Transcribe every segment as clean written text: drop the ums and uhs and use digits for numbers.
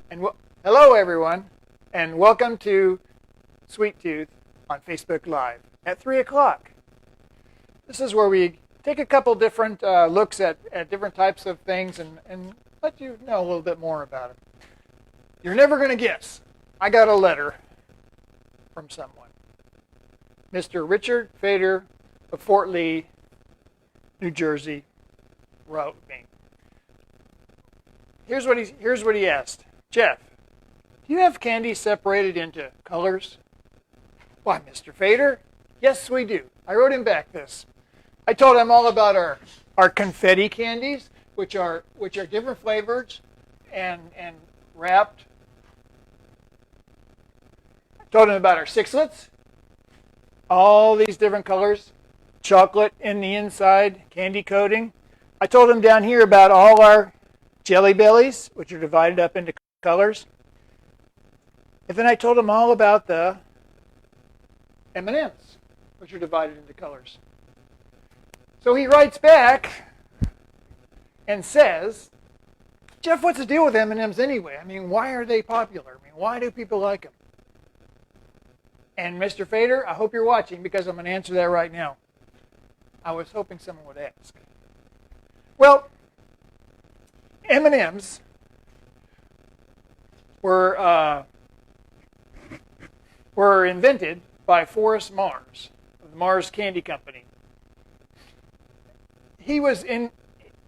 Hello, everyone, and welcome to Sweet Tooth on Facebook Live at 3 o'clock. This is where we take a couple different looks at different types of things and let you know a little bit more about them. You're never going to guess. I got a letter from someone. Mr. Richard Fader of Fort Lee, New Jersey, wrote me. Here's what he asked. Jeff, do you have candy separated into colors? Why, Mr. Fader, yes, we do. I wrote him back this. I told him all about our confetti candies, which are different flavors and wrapped. I told him about our sixlets, all these different colors, chocolate in the inside, candy coating. I told him down here about all our Jelly Bellies, which are divided up into colors. And then I told him all about the M&Ms, which are divided into colors. So he writes back and says, Jeff, what's the deal with M&Ms anyway? I mean, why are they popular? I mean, why do people like them? And Mr. Fader, I hope you're watching because I'm going to answer that right now. I was hoping someone would ask. Well, M&Ms were invented by Forrest Mars of the Mars Candy Company. He was in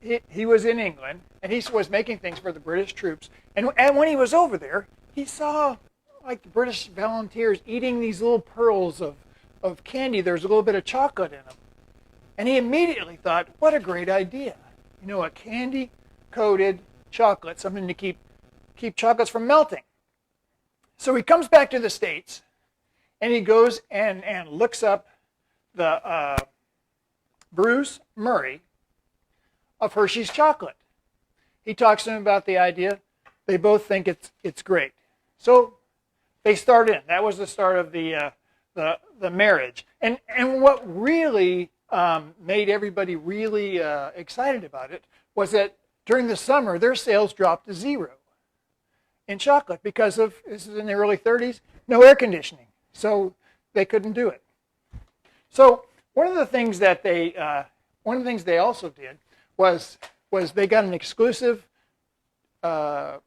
England, and he was making things for the British troops. And when he was over there, he saw like the British volunteers eating these little pearls of candy. There's a little bit of chocolate in them. And he immediately thought, what a great idea. You know, a candy-coated chocolate, something to keep chocolates from melting. So he comes back to the States, and he goes and looks up the Bruce Murray of Hershey's chocolate. He talks to him about the idea. They both think it's great. So they start in. That was the start of the marriage. And what really made everybody really excited about it was that during the summer, their sales dropped to zero in chocolate because of, this is in the early 30s, no air conditioning. So they couldn't do it. So one of the things they also did was they got an exclusive patent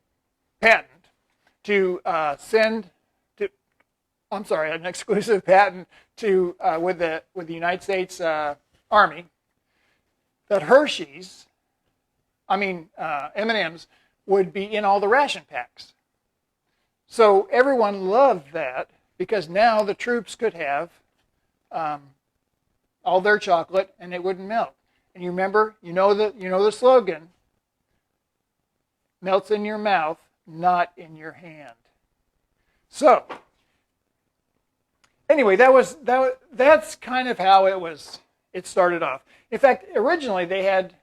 an exclusive patent to with the United States Army that M&Ms would be in all the ration packs. So everyone loved that because now the troops could have all their chocolate and it wouldn't melt. And you remember, you know the slogan, melts in your mouth, not in your hand. So anyway, that's kind of how it started off. In fact, originally they had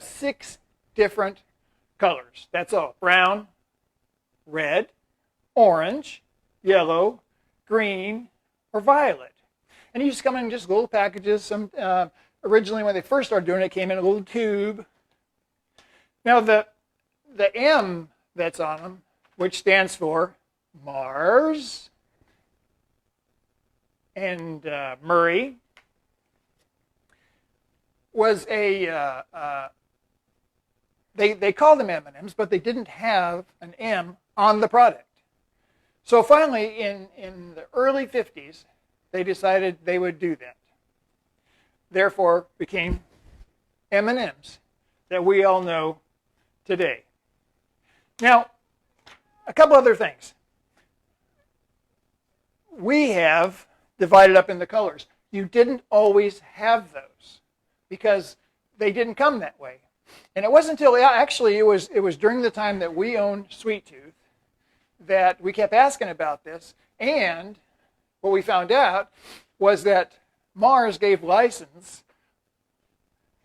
6 different colors. That's all. Brown, red, orange, yellow, green, or violet. And you just come in just little packages. Originally, when they first started doing it, it came in a little tube. Now, the M that's on them, which stands for Mars and Murray, was they called them M&Ms, but they didn't have an M on the product. So finally, in the early 50s, they decided they would do that. Therefore, became M&Ms that we all know today. Now, a couple other things. We have divided up in the colors. You didn't always have those because they didn't come that way. And it wasn't until, actually, it was during the time that we owned Sweet Tooth that we kept asking about this. And what we found out was that Mars gave license.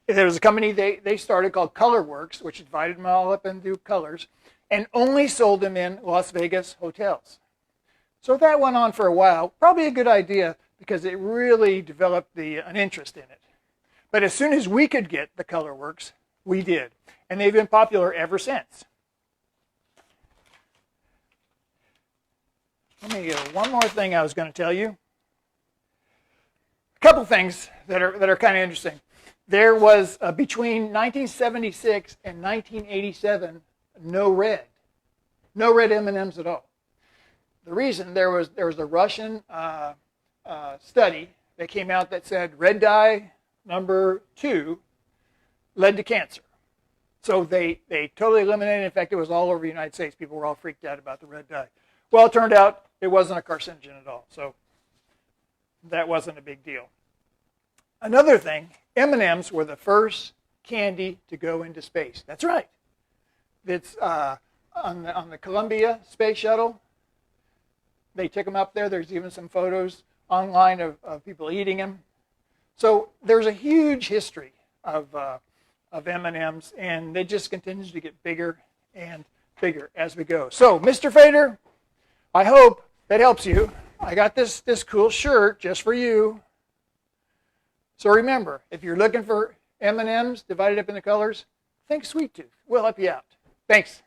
There was a company they started called ColorWorks, which divided them all up into colors, and only sold them in Las Vegas hotels. So that went on for a while. Probably a good idea because it really developed an interest in it. But as soon as we could get the ColorWorks, we did. And they've been popular ever since. One more thing I was going to tell you. A couple things that are kind of interesting. There was between 1976 and 1987 no red M&Ms at all. The reason there was a Russian study that came out that said red dye number 2 led to cancer. So they totally eliminated it. In fact, it was all over the United States. People were all freaked out about the red dye. Well, it turned out it wasn't a carcinogen at all. So that wasn't a big deal. Another thing, M&Ms were the first candy to go into space. That's right. It's on the Columbia space shuttle. They took them up there. There's even some photos online of people eating them. So there's a huge history of M&Ms, and it just continues to get bigger and bigger as we go. So, Mr. Fader, I hope that helps you. I got this cool shirt just for you. So remember, if you're looking for M&Ms divided up into colors, think Sweet Tooth. We'll help you out. Thanks.